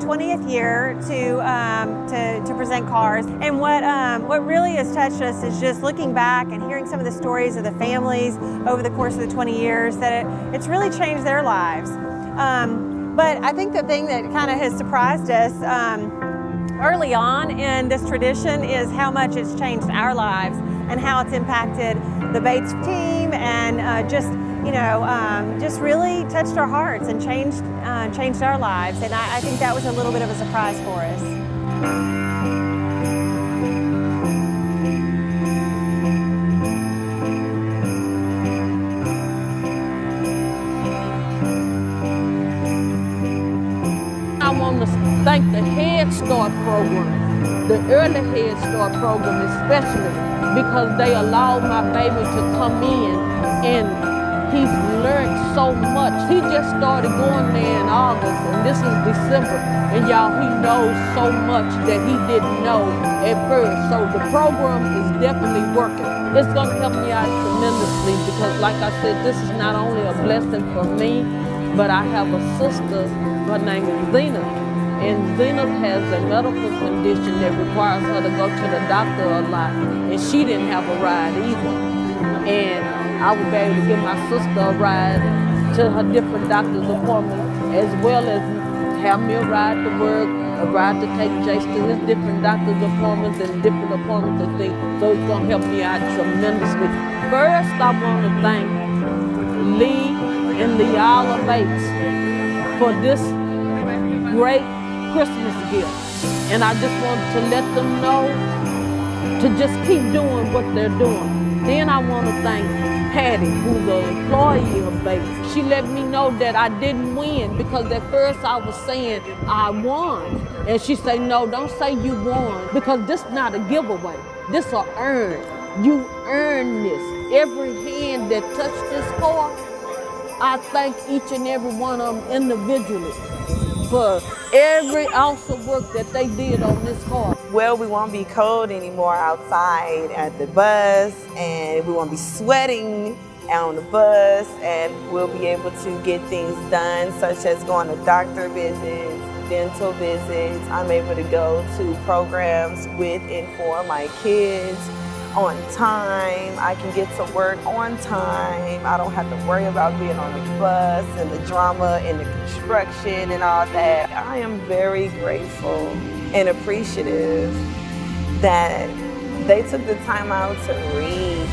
20th year to present cars. And what really has touched us is just looking back and hearing some of the stories of the families over the course of the 20 years that it's really changed their lives. But I think the thing that kind of has surprised us early on in this tradition is how much it's changed our lives and how it's impacted the Bates team and just really touched our hearts and changed our lives. And I think that was a little bit of a surprise for us. I want to thank the Head Start program, the early Head Start program especially, because they allowed my baby to come in and he's learned so much. He just started going there in August and this is December, and y'all, he knows so much that he didn't know at first. So the program is definitely working. It's gonna help me out tremendously because like I said, this is not only a blessing for me, but I have a sister, her name is Zena, and Zena has a medical condition that requires her to go to the doctor a lot, and she didn't have a ride either. And I was able to give my sister a ride to her different doctor's appointments, as well as have me a ride to work, a ride to take Jace to his different doctor's appointments and different appointments and things. So it's gonna help me out tremendously. First, I want to thank Lee and Leala Bates for this great Christmas gift. And I just want to let them know to just keep doing what they're doing. Then I want to thank Patty, who's an employee of Bates. She let me know that I didn't win because at first I was saying I won. And she said, no, don't say you won because this is not a giveaway. This is earned. You earned this. Every hand that touched this car, I thank each and every one of them individually for every ounce of work that they did on this car. Well, we won't be cold anymore outside at the bus, and we won't be sweating on the bus, and we'll be able to get things done, such as going to doctor visits, dental visits. I'm able to go to programs with and for my kids on time. I can get to work on time. I don't have to worry about being on the bus and the drama and the construction and all that. I am very grateful and appreciative that they took the time out to read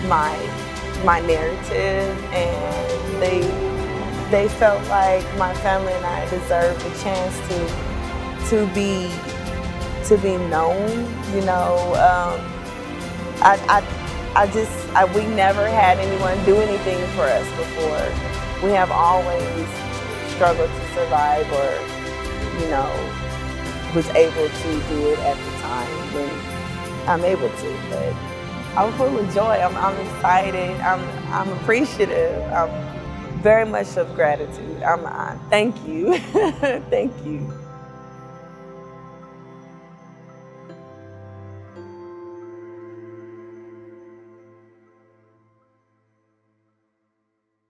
my narrative, and they felt like my family and I deserved a chance to be known, you know. We never had anyone do anything for us before. We have always struggled to survive, or, you know, was able to do it at the time when I'm able to. But I'm full of joy. I'm excited. I'm appreciative. I'm very much of gratitude. Thank you. Thank you.